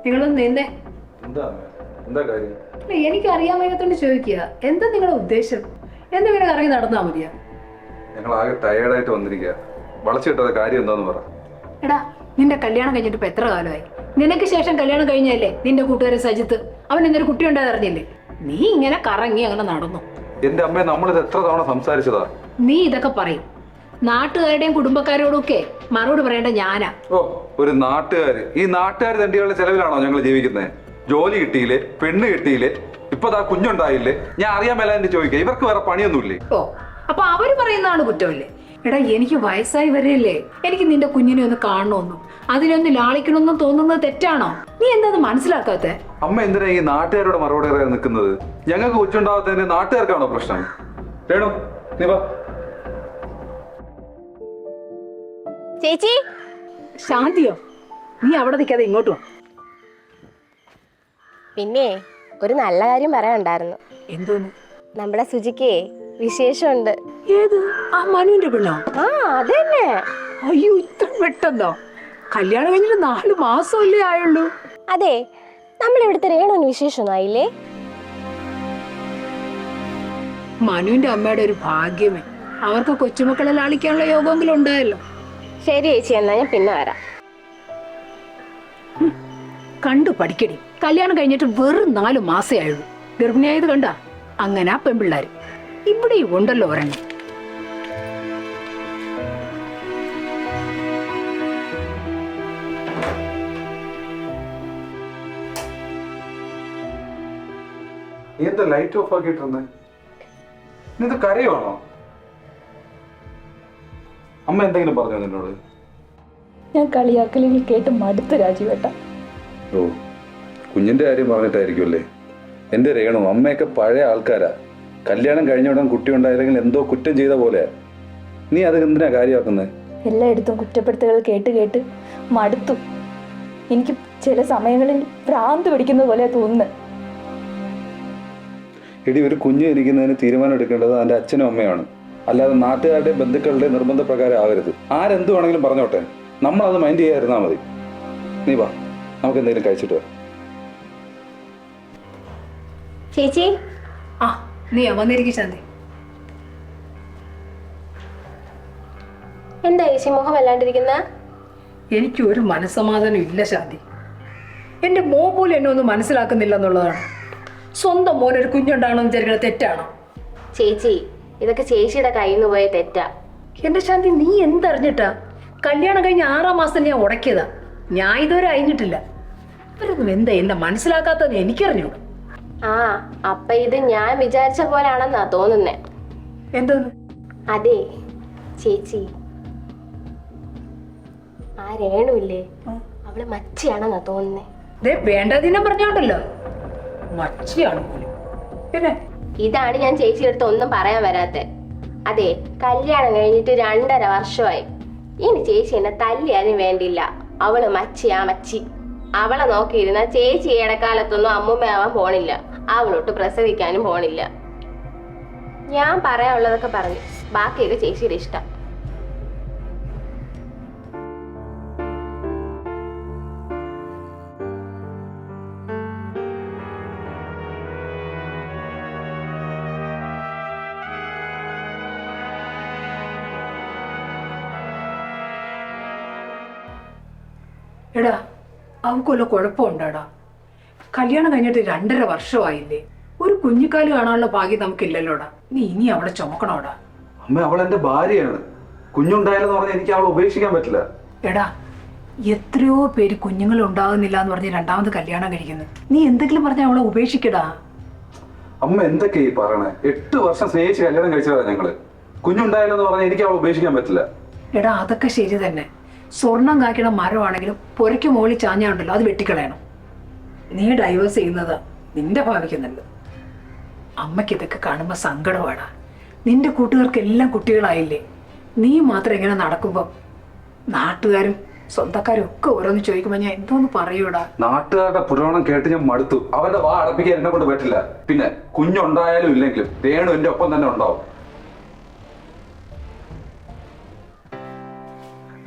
നിങ്ങളൊന്ന് നിന്നേ. എനിക്ക് അറിയാൻ വയ്യാത്തോണ്ട് ചോദിക്കുക, എന്താ നിങ്ങളുടെ ഉദ്ദേശം? എന്തെങ്കിലും കറങ്ങി നടന്നാ മതിയാ? ഞങ്ങൾ ആകെ ടയേർഡായിട്ട് വന്നിരിക്കുക. വളച്ചിട്ടത് കാര്യം എന്താന്ന് പറ. എടാ, നിന്റെ കല്യാണം കഴിഞ്ഞിട്ട് ഇപ്പൊ എത്ര കാലമായി? നിനക്ക് ശേഷം കല്യാണം കഴിഞ്ഞല്ലേ നിന്റെ കൂട്ടുകാരൻ സജിത്ത്? അവൻ എന്തൊരു കുട്ടി ഉണ്ടായത് അറിഞ്ഞില്ലേ? നീ ഇങ്ങനെ കറങ്ങി അങ്ങനെ നടന്നു. എന്റെ അമ്മയെ നമ്മളിത് എത്ര തവണ സംസാരിച്ചതാ. നീ ഇതൊക്കെ പറയും. നാട്ടുകാരുടെയും കുടുംബക്കാരോടും ഒക്കെ മറുപടി പറയേണ്ട ഞാനാ. ഓ, ഒരു നാട്ടുകാര്. ഈ നാട്ടുകാർ തണ്ടികളുടെ ചെലവിലാണോ ഞങ്ങൾ ജീവിക്കുന്നത്? ജോലി കിട്ടിയില്ലേ, പെണ്ണ് കിട്ടിയില്ലേ, ഇപ്പൊ ദാ കുഞ്ഞുണ്ടായില്ലേ? ഞാൻ അറിയാൻ മേലാന്ന് ചോദിക്കുക. ഇവർക്ക് വേറെ പണിയൊന്നുമില്ലേ? ഓ, അപ്പൊ അവര് പറയുന്നതാണ് കുറ്റമല്ലേ? എടാ, എനിക്ക് വയസ്സായി വരെയല്ലേ, എനിക്ക് നിന്റെ കുഞ്ഞിനെ ഒന്ന് കാണണമെന്നും അതിനൊന്ന് ലാളിക്കണമെന്നും തോന്നുന്നത് തെറ്റാണോ? നീ എന്താ മനസ്സിലാക്കാത്ത? അമ്മ എന്തിനാ ഈ നാട്ടുകാരോട് മറുപടി പറയാൻ നിൽക്കുന്നത്? ഞങ്ങൾക്ക് കൊച്ചുണ്ടാവാത്തതിന് നാട്ടുകാർക്കാണോ പ്രശ്നം? രേണു, നീ വാ. ചേച്ചി. ശാന്തിയോ? നീ അവിടെ നിൽക്കാതെ ഇങ്ങോട്ട് വാ. പിന്നെ ഒരു നല്ല കാര്യം പറയാനുണ്ടായിരുന്നു. എന്തോന്ന്? നമ്മുടെ സുജിക്ക് വിശേഷമുണ്ട്. ഏത്? ആ മനുവിന്റെ പെണ്ണോ? ആ, അതന്നെ. അയ്യോ, ഇത്ര പെട്ടെന്നോ? കല്യാണം കഴിഞ്ഞിട്ട് 4 മാസമല്ലേ ആയുള്ളൂ? അതെ, നമ്മളിവിടുത്തെ രേണുവിന് വിശേഷമൊന്നും ആയില്ലേ? മനുവിന്റെ അമ്മയുടെ ഒരു ഭാഗ്യമേ, അവർക്ക് കൊച്ചുമക്കളെ ലാളിക്കാനുള്ള യോഗമെങ്കിലും ഉണ്ടായല്ലോ. ശരി ചേച്ചി, എന്നാ ഞാൻ പിന്നെ വരാം. കണ്ടു പഠിക്കടി. കല്യാണം കഴിഞ്ഞിട്ട് വെറും 4 മാസേ ആയുള്ളൂ. ഗർഭിണിയായത് കണ്ട? അങ്ങനെ ആ പെൺപിള്ളാര് ഇവിടെ ഉണ്ടല്ലോ ഒരെണ്ണം. നീ എന്താ ലൈറ്റ് ഓഫ് ആക്കിയിട്ടിരുന്നേ? നീ ഇത് കരയുവാണോ? അമ്മ എന്തെങ്കിലും പറഞ്ഞോ നിന്നോട്? ഞാൻ കളിയാക്കലുകൾ കേട്ട് മടുത്ത് രാജീവേട്ട. ഓ, കുഞ്ഞിന്റെ കാര്യം പറഞ്ഞിട്ടായിരിക്കുമല്ലേ? എന്റെ രേണു, അമ്മയൊക്കെ പഴയ ആൾക്കാരാ. കല്യാണം കഴിഞ്ഞ ഉടൻ കുട്ടി ഉണ്ടായില്ലെങ്കിൽ എന്തോ കുറ്റം ചെയ്ത പോലെയാ. നീ അത് എന്തിനാ കാര്യമാക്കുന്നത്? എല്ലായിടത്തും കുറ്റപ്പെടുത്തലുകൾ കേട്ട് കേട്ട് മടുത്തു. എനിക്ക് ചില സമയങ്ങളിൽ ഭ്രാന്ത് പിടിക്കുന്ന പോലെ തോന്നുന്നത്. എടി, ഒരു കുഞ്ഞ് ഇരിക്കുന്നതിന് തീരുമാനം എടുക്കേണ്ടത് അതിന്റെ അച്ഛനും അമ്മയാണ്, അല്ലാതെ നാട്ടുകാരുടെ ബന്ധുക്കളുടെ നിർബന്ധ പ്രകാരം ആകരുത്. ആരെന്ത് വേണമെങ്കിലും പറഞ്ഞോട്ടെ, നമ്മളത് മൈൻഡ് ചെയ്യാതിരുന്നാൽ മതി. നീ വാ, നമുക്ക് എന്തെങ്കിലും കഴിച്ചിട്ട് വാ. ചേച്ചി. ആ, നീ വന്നിരിക്കും ശാന്തി. എന്താ ചേച്ചി മുഖം വല്ലാണ്ടിരിക്കുന്ന? എനിക്ക് ഒരു മനസ്സമാധാനം ഇല്ല ശാന്തി. എന്റെ മോൻ പോലും എന്നെ ഒന്നും മനസ്സിലാക്കുന്നില്ല എന്നുള്ളതാണ്. സ്വന്തം മോൻ ഒരു കുഞ്ഞുണ്ടാകണമെന്ന് വിചാരിക്കുന്നത് തെറ്റാണോ? ചേച്ചി, ഇതൊക്കെ ചേച്ചിയുടെ കയ്യിൽ നിന്ന് പോയ തെറ്റാ. എന്റെ ശാന്തി, നീ എന്തറിഞ്ഞിട്ടാ? കല്യാണം കഴിഞ്ഞ് 6-ാം മാസം ഞാൻ ഉടക്കിയതാ. ഞാൻ ഇതുവരെ അയഞ്ഞിട്ടില്ല. ഇവരൊന്നും എന്താ എന്നെ മനസ്സിലാക്കാത്തത് എനിക്കറിഞ്ഞു. ആ, അപ്പൊ ഇത് ഞാൻ വിചാരിച്ച പോലാണെന്നാ തോന്നുന്നേ. എന്തോന്ന്? അതെ ചേച്ചി, ആ രേണുവില്ലേ, അവള് മച്ചിയാണെന്നാ തോന്നുന്നേ. വേണ്ടതിനെ പറഞ്ഞോണ്ടല്ലോ, മച്ചിയാണ് പോലും. പിന്നെ ഇതാണ് ഞാൻ ചേച്ചിയുടെ അടുത്ത് ഒന്നും പറയാൻ വരാത്തെ. അതെ, കല്യാണം കഴിഞ്ഞിട്ട് 2.5 വർഷമായി. ഇനി ചേച്ചി എന്നെ തല്ലിയാലും വേണ്ടില്ല. അവള് മച്ചിയാ മച്ചി. അവളെ നോക്കിയിരുന്ന ചേച്ചി ഇടക്കാലത്തൊന്നും അമ്മുമ്മയാവാൻ പോണില്ല. അവളൊട്ട് പ്രസവിക്കാനും പോണില്ല. ഞാൻ പറയാനുള്ളതൊക്കെ പറഞ്ഞു. ബാക്കിയൊക്കെ ചേച്ചിയുടെ ഇഷ്ടം. എടാ, അവൾക്കൊല്ല കുഴപ്പമുണ്ടാടാ. കല്യാണം കഴിഞ്ഞിട്ട് 2.5 വർഷമായില്ലേ? ഒരു കുഞ്ഞിക്കാല് കാണാനുള്ള ഭാഗ്യം നമുക്കില്ലല്ലോടാ. നീ ഇനി അവളെ ചുമക്കണോടാ. അമ്മ, അവൾ എന്റെ ഭാര്യയാണ്. കുഞ്ഞുണ്ടായാലെന്ന് പറഞ്ഞാൽ എനിക്ക് അവളെ ഉപേക്ഷിക്കാൻ പറ്റില്ല. എടാ, എത്രയോ പേര് കുഞ്ഞുങ്ങൾ ഉണ്ടാകുന്നില്ല എന്ന് പറഞ്ഞ് 2ാമത് കല്യാണം കഴിക്കുന്നു. നീ എന്തെങ്കിലും പറഞ്ഞാൽ അവളെ ഉപേക്ഷിക്കടാ. അമ്മ എന്തൊക്കെയാ ഈ പറയണേ? 8 വർഷം സ്നേഹിച്ച് കല്യാണം കഴിച്ചതാ ഞങ്ങള്. കുഞ്ഞുണ്ടായാലെന്ന് പറഞ്ഞാൽ എനിക്ക് അവളെ ഉപേക്ഷിക്കാൻ പറ്റില്ല. എടാ, അതൊക്കെ ശരി തന്നെ. സ്വർണം കായ്ക്കണ മരമാണെങ്കിലും പുരയ്ക്ക് മുകളിൽ ചാഞ്ഞാണ്ടല്ലോ, അത് വെട്ടിക്കളയണം. നീ ഡൈവേഴ്സ് ചെയ്യുന്നത് നിന്റെ ഭാവിക്കുന്നുണ്ട്. അമ്മയ്ക്ക് ഇതൊക്കെ കാണുമ്പോൾ സങ്കടമാടാ. നിന്റെ കൂട്ടുകാർക്കെല്ലാം കുട്ടികളായില്ലേ? നീ മാത്രം ഇങ്ങനെ നടക്കുമ്പോൾ നാട്ടുകാരും സ്വന്തക്കാരും ഒക്കെ ഓരോന്ന് ചോദിക്കുമ്പോൾ ഞാൻ എന്തോന്ന് പറയൂടാ? നാട്ടുകാരുടെ പുരാണം കേട്ട് ഞാൻ മടുത്തു. അവരുടെ വാ അടപ്പിക്കാൻ എന്നെ കൊണ്ട് പറ്റില്ല. പിന്നെ കുഞ്ഞുണ്ടായാലും ഇല്ലെങ്കിലും രേണു എന്റെ ഒപ്പം തന്നെ ഉണ്ടാവും.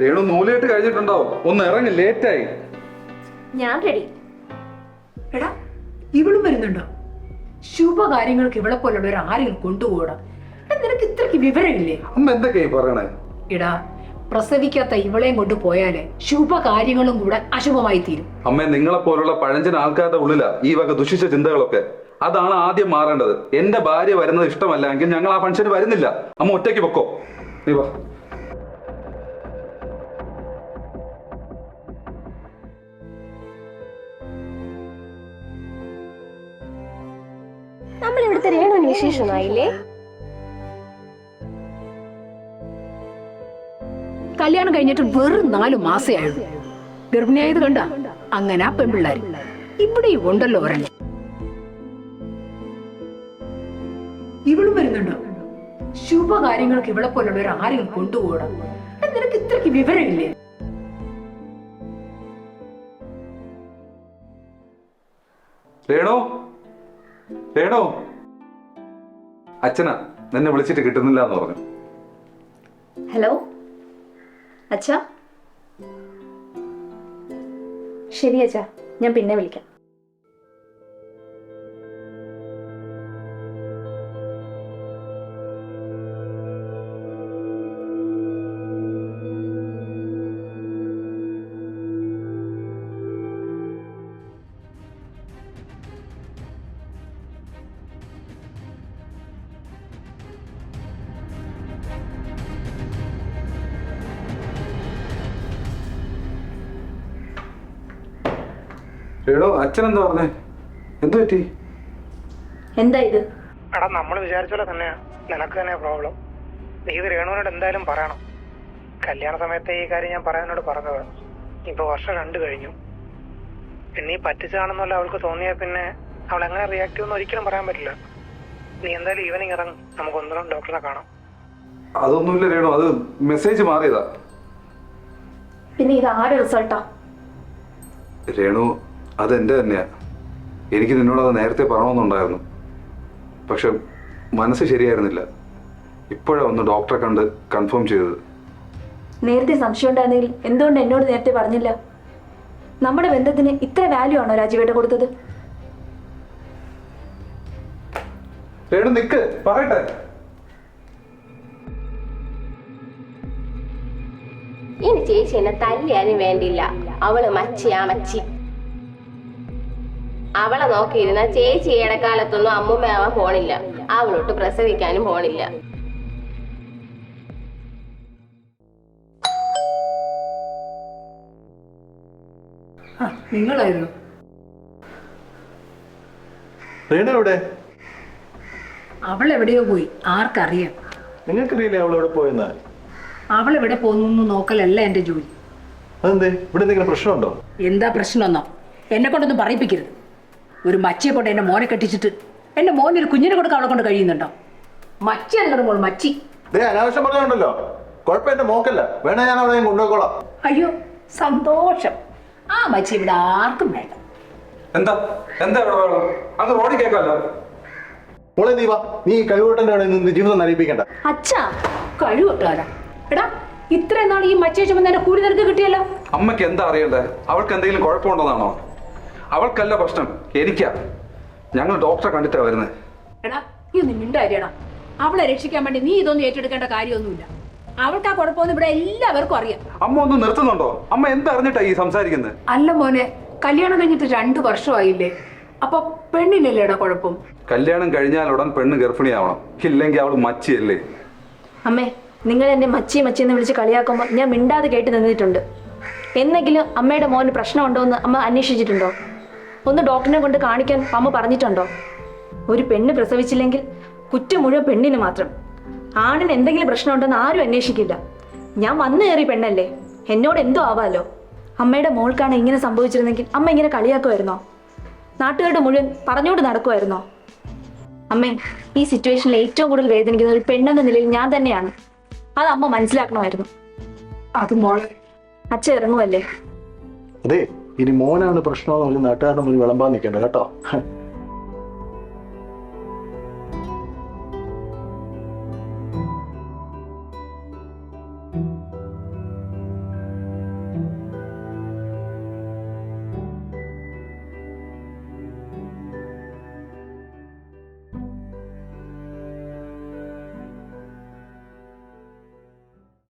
രേണു നൂലേറ്റ് കഴിഞ്ഞിട്ടുണ്ടാവും, ഒന്ന് ഇറങ്ങി, ലേറ്റായി. ഞാൻ റെഡി. എടാ ഇവളും വരുന്നുണ്ടോ? ശുഭകാര്യങ്ങൾക്ക് ഇവളെ പോലുള്ളവർ ആരെങ്കിലും കൊണ്ടുപോകണം. നിനക്ക് ഇത്രക്ക് വിവരമില്ലേ? അമ്മ എന്തൊക്കെയായി പറയണേ? എടാ പ്രസവിക്കാത്ത ഇവളെയും കൊണ്ടുപോയാലേ ശുഭകാര്യങ്ങളും കൂടെ അശുഭമായി തീരും. അമ്മ, നിങ്ങളെ പോലുള്ള പഴഞ്ചൻ ആൾക്കാരുടെ ഉള്ളിലാ ഈ വക ദുഷിച്ച ചിന്തകളൊക്കെ. അതാണ് ആദ്യം മാറേണ്ടത്. എന്റെ ഭാര്യ വരുന്നത് ഇഷ്ടമല്ല എങ്കിൽ ഞങ്ങൾ ആ ഫംഗ്ഷന് വരുന്നില്ല. അമ്മ ഒറ്റയ്ക്ക് പൊക്കോ. നീ വാ. നമ്മൾ ഇവിടുത്തെ രേണുവിന് വിശേഷമായില്ലേ? കല്യാണം കഴിഞ്ഞിട്ട് വെറും 4 മാസേ ആയുള്ളൂ. ഗർഭിണിയായത് കണ്ട അങ്ങനെ ആ പെൺപിള്ളേർ ഇവിടെയും ഉണ്ടല്ലോ ഒരെണ്ണം. ഇവളും വരുന്നുണ്ടോ? ശുഭകാര്യങ്ങൾക്ക് ഇവളെ പോലുള്ളവർ ആരെങ്കിലും കൊണ്ടുപോകണം. നിനക്ക് ഇത്രക്ക് വിവരമില്ലേ? രേണു, രേണു, അച്ഛനാ നിന്നെ വിളിച്ചിട്ട് കിട്ടുന്നില്ല എന്ന് പറഞ്ഞു. ഹലോ അച്ഛാ. ശരി അച്ഛാ, ഞാൻ പിന്നെ വിളിക്കാം. രേണു, അച്ഛൻ എന്താ പറഞ്ഞേ? എന്തു പറ്റി? എന്താ ഇത്? എടാ, നമ്മൾ വിചാരിച്ച പോലെ തന്നെയാ, നിനക്ക് തന്നെ പ്രോബ്ലം. നീ ഇത് രേണുവിനോട് എന്തായാലും പറയണം. കല്യാണ സമയത്തെ ഈ കാര്യം ഞാൻ പറയാനോട് പറഞ്ഞത്. ഇപ്പൊ വർഷം 2 കഴിഞ്ഞു. പിന്നെ ഈ പറ്റിച്ചാണെന്നല്ല അവൾക്ക് തോന്നിയാൽ പിന്നെ അവൾ എങ്ങനെ റിയാക്ട് ചെയ്യുമെന്ന് ഒരിക്കലും പറയാൻ പറ്റില്ല. നീ എന്തായാലും ഈവനിങ് ഇറങ്ങും, നമുക്ക് ഒന്നും ഡോക്ടറെ കാണാം. അതൊന്നുമില്ല രേണു, അത് മെസ്സേജ് മാറിയതാ. പിന്നെ ഇത് ആരുടെ റിസൾട്ടാ? രേണു, അതെന്റെ തന്നെയാ. എനിക്ക് നിന്നോട് അത് നേരത്തെ പറയണമെന്നുണ്ടായിരുന്നു, പക്ഷെ മനസ്സ് ശരിയായിരുന്നില്ല. ഇപ്പോഴാണ് ഒന്ന് ഡോക്ടറെ കണ്ട് കൺഫേം ചെയ്തത്. നേരത്തെ സംശയം ഉണ്ടായിരുന്നെങ്കിൽ എന്തുകൊണ്ട് എന്നോട് നേരത്തെ പറഞ്ഞില്ല? നമ്മുടെ ബന്ധത്തിന് ഇത്ര വാല്യൂ ആണോ രാജീവേട്ട കൊടുത്തത്? രേണു നിക്ക്, പറയട്ടെ. ഇനി ചേച്ചി എന്നെ തല്ലിയാലും വേണ്ടില്ല. അവള് മച്ചിയാ മച്ചി. അവളെ നോക്കിയിരുന്ന ചേച്ചി ഇടക്കാലത്തൊന്നും അമ്മുമ്മയാവാൻ പോണില്ല. അവളൊട്ട് പ്രസവിക്കാനും പോണില്ല. നിങ്ങളായിരുന്നു? രേണു എവിടെ? അവൾ എവിടെയോ പോയി, ആർക്കറിയാം. നിങ്ങൾക്കറിയില്ലേ അവൾ എവിടെ പോയെന്ന്? അവൾ എവിടെ പോകുന്നു നോക്കലല്ല എന്റെ ജോലി. അതെന്തേ, ഇവിടെ എന്തെങ്കിലും പ്രശ്നമുണ്ടോ? എന്താ പ്രശ്നമെന്നോ? എന്നെ കൊണ്ടൊന്നും പറയിപ്പിക്കരുത്. ഒരു മച്ചിയെ കൊണ്ട് എന്റെ മോനെ കെട്ടിച്ചിട്ട് എന്റെ മോനെ ഒരു കുഞ്ഞിനെ കൊടുക്കാൻ അവളെ കൊണ്ട് കഴിയുന്നുണ്ടോ? മച്ചി നിങ്ങളുടെ മോൾ മച്ചി. അനാവശ്യം പറഞ്ഞുണ്ടല്ലോ. കുഴപ്പം എന്റെ മോക്കല്ല, വേണേ ഞാൻ അവിടെ കൊണ്ടുപോയിക്കോളാം. അയ്യോ സന്തോഷം. ആ മച്ചി ഇവിടെ ആർക്കും വേണ്ട. എന്താ എന്താ ഇവിടെ വേണം? അത് റോഡിൽ കേൾക്കാമല്ലോ. മോളെ നീ വാ, നീ കഴിവൂട്ടൻ്റെ അവിടെ നിന്ന് ജീവിതം നരയിപ്പിക്കണ്ട. അച്ഛാ, കഴിവട്ടാരാ? എടാ ഇത്രയും നാൾ ഈ മച്ചയെ ചുമന്ന് എന്റെ കൂലി നിനക്ക് കിട്ടിയല്ലോ. അമ്മയ്ക്ക് എന്താ അറിയണ്ടേ? അവൾക്ക് എന്തെങ്കിലും കുഴപ്പമുണ്ടെന്നാണോ? അവൾക്കല്ല പ്രശ്നം, എനിക്കാ. ഞങ്ങൾ ഡോക്ടറെ കണ്ടിട്ടാ വരുന്നത്. എടാ നീ ഒന്ന് മിണ്ടാരിയടാ. അവളെ രക്ഷിക്കാൻ വേണ്ടി നീ ഇതൊന്നും ഏറ്റെടുക്കേണ്ട കാര്യമൊന്നുമില്ല. അവൾക്ക് ആ കുഴപ്പമൊന്നും ഇവിടെ എല്ലാവർക്കും അറിയാം. അമ്മ ഒന്ന് നിർത്തുന്നുണ്ടോ? അമ്മ എന്തറിഞ്ഞിട്ടാ ഈ സംസാരിക്കുന്നത്? അല്ല മോനെ, കല്യാണം കഴിഞ്ഞിട്ട് 2 വർഷമായില്ലേ? അപ്പൊ പെണ്ണിനല്ലേടാ കുഴപ്പം? കല്യാണം കഴിഞ്ഞാൽ ഉടൻ പെണ്ണ് ഗർഭിണിയാവണം, ഇല്ലെങ്കിൽ അവൾ മച്ചിയല്ലേ. അമ്മേ, നിങ്ങൾ എന്നെ മച്ചി മച്ചി എന്ന് വിളിച്ച് കളിയാക്കുമ്പോൾ ഞാൻ മിണ്ടാതെ കേട്ട് നിന്നിട്ടുണ്ട്. എന്നെങ്കിലും അമ്മയുടെ മോന് പ്രശ്നമുണ്ടോ എന്ന് അമ്മ അന്വേഷിച്ചിട്ടുണ്ടോ? ഒന്ന് ഡോക്ടറിനെ കൊണ്ട് കാണിക്കാൻ അമ്മ പറഞ്ഞിട്ടുണ്ടോ? ഒരു പെണ്ണ് പ്രസവിച്ചില്ലെങ്കിൽ കുറ്റം മുഴുവൻ പെണ്ണിന് മാത്രം. ആണിന് എന്തെങ്കിലും പ്രശ്നമുണ്ടെന്ന് ആരും അന്വേഷിക്കില്ല. ഞാൻ വന്നു കയറി പെണ്ണല്ലേ, എന്നോട് എന്തോ ആവാലോ. അമ്മയുടെ മോൾക്കാണ് ഇങ്ങനെ സംഭവിച്ചിരുന്നെങ്കിൽ അമ്മ ഇങ്ങനെ കളിയാക്കുമായിരുന്നോ? നാട്ടുകാരുടെ മുഴുവൻ പറഞ്ഞുകൊണ്ട് നടക്കുമായിരുന്നോ? അമ്മേ, ഈ സിറ്റുവേഷനിൽ ഏറ്റവും കൂടുതൽ വേദനിക്കുന്ന ഒരു പെണ്ണെന്ന നിലയിൽ ഞാൻ തന്നെയാണ്. അത് അമ്മ മനസ്സിലാക്കണമായിരുന്നു. അത് മോളെ, അച്ഛൻ ഇറങ്ങുമല്ലേ? അതെ, ഇനി മോനാണ് പ്രശ്നമെന്ന് പറഞ്ഞ് നാട്ടുകാരുടെ മുന്നിൽ വിളമ്പാൻ നിൽക്കണ്ട കേട്ടോ.